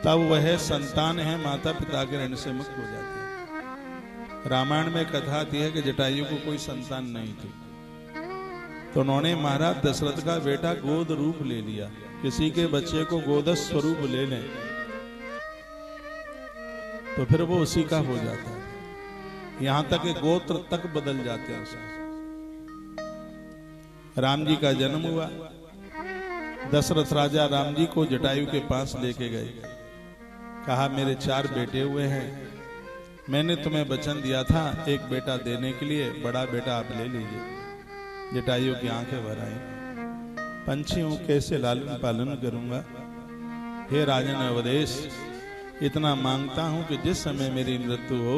तब वह संतान है माता पिता के ऋण से मुक्त हो जाती है। रामायण में कथा आती है कि जटायु को कोई संतान नहीं थी, तो उन्होंने महाराज दशरथ का बेटा गोद रूप ले लिया। किसी के बच्चे को गोदस स्वरूप ले लें तो फिर वो उसी का हो जाता है, यहां तक कि गोत्र तक बदल जाते हैं उसमें। राम जी का जन्म हुआ, दशरथ राजा राम जी को जटायु के पास लेके गए, कहा मेरे 4 बेटे हुए हैं, मैंने तुम्हें वचन दिया था एक बेटा देने के लिए, बड़ा बेटा आप ले लीजिए। जटायु की आंखें भर आई, पंछियों कैसे लालन पालन करूंगा, हे राजन अवधेश इतना मांगता हूं कि जिस समय मेरी मृत्यु हो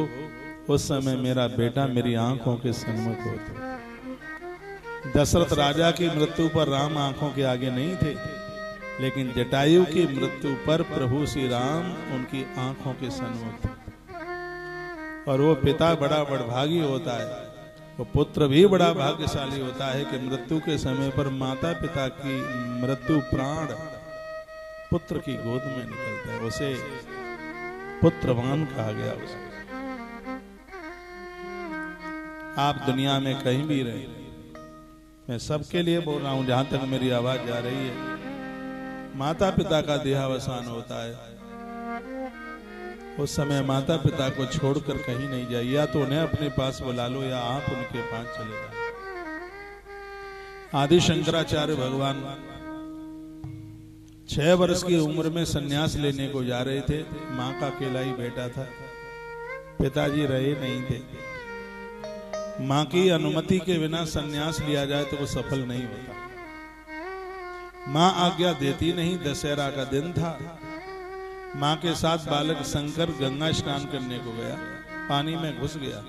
उस समय मेरा बेटा मेरी आंखों के सन्मुख हो। दशरथ राजा की मृत्यु पर राम आंखों के आगे नहीं थे, लेकिन जटायु की मृत्यु पर प्रभु श्री राम उनकी आंखों के सन्मुख थे। और वो पिता बड़ा बड़भागी होता है, वो पुत्र भी बड़ा भाग्यशाली होता है कि मृत्यु के समय पर माता पिता की मृत्यु प्राण पुत्र की गोद में निकलता है, उसे पुत्रवान कहा गया। उसे आप दुनिया में कहीं भी रहे, मैं सबके लिए बोल रहा हूं जहां तक मेरी आवाज जा रही है, माता पिता का देहावसान होता है, उस समय माता पिता को छोड़कर कहीं नहीं जाइए, या तो उन्हें अपने पास बुला लो या आप उनके पास चले जाओ। आदि शंकराचार्य भगवान 6 वर्ष की उम्र में सन्यास लेने को जा रहे थे, मां का अकेला ही बेटा था, पिताजी रहे नहीं थे। मां की अनुमति के बिना सन्यास लिया जाए तो वो सफल नहीं होता। मां आज्ञा देती नहीं। दशहरा का दिन था, मां के साथ बालक शंकर गंगा स्नान करने को गया, पानी में घुस गया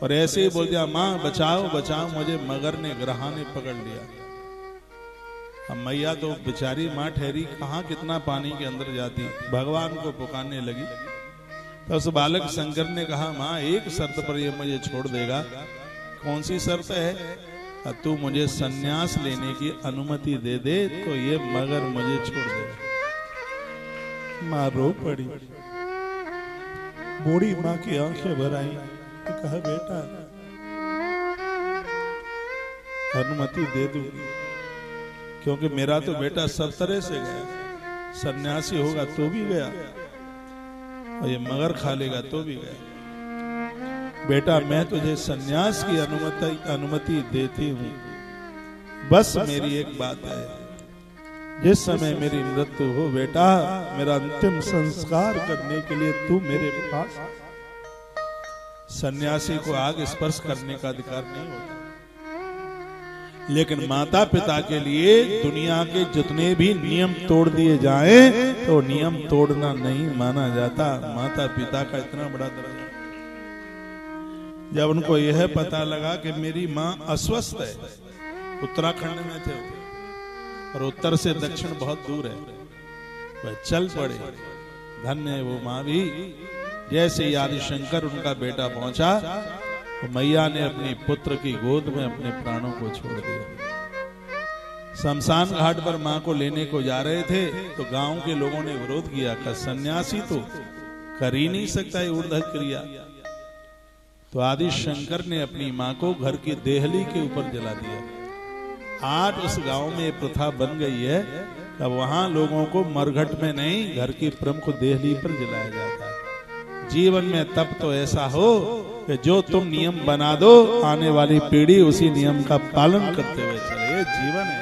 और ऐसे ही बोल दिया मां बचाओ बचाओ, मुझे मगर ने ग्रहा ने पकड़ लिया। अब मैया तो बेचारी मां ठहरी, कहां कितना पानी के अंदर जाती, भगवान को पुकारने लगी। तो उस बालक शंकर ने कहा मां एक शर्त पर ये मुझे छोड़ देगा। कौन सी शर्त है? तू मुझे सन्यास लेने की अनुमति दे दे तो ये मगर मुझे छोड़ दे। मां रो पड़ी, बूढ़ी मां की आंखें भर आई, कहा बेटा अनुमति दे दूंगी, क्योंकि मेरा तो बेटा सब तरह से गया, सन्यासी होगा तो भी गया और ये मगर खा लेगा तो भी गया। बेटा मैं तुझे सन्यास की अनुमति देती हूं, बस मेरी एक बात है, जिस समय मेरी मृत्यु हो बेटा, मेरा अंतिम संस्कार करने के लिए तू मेरे पास। सन्यासी को आग स्पर्श करने का अधिकार नहीं होता, लेकिन माता पिता के लिए दुनिया के जितने भी नियम तोड़ दिए जाएं तो नियम तोड़ना नहीं माना जाता। माता पिता का इतना बड़ा दर्जा। जब उनको यह पता लगा कि मेरी मां अस्वस्थ है, उत्तराखंड में थे और उत्तर से दक्षिण बहुत दूर है, वह चल पड़े। धन्य है वो मां भी। जैसे ही आदि शंकर उनका बेटा पहुंचा तो मैया ने अपनी पुत्र की गोद में अपने प्राणों को छोड़ दिया। शमशान घाट पर मां को लेने को जा रहे थे तो गांव के लोगों ने विरोध किया कि सन्यासी तो कर ही नहीं सकता है ऊर्ध्व क्रिया। तो आदि शंकर ने अपनी मां को घर की देहली के ऊपर जला दिया। आज उस गांव में प्रथा बन गई है, अब वहां लोगों को मरघट में नहीं, घर की प्रमुख देहली पर जलाया जाता है। जीवन में तब तो ऐसा हो कि जो तुम नियम बना दो, आने वाली पीढ़ी उसी नियम का पालन करते हुए चले। ये जीवन है।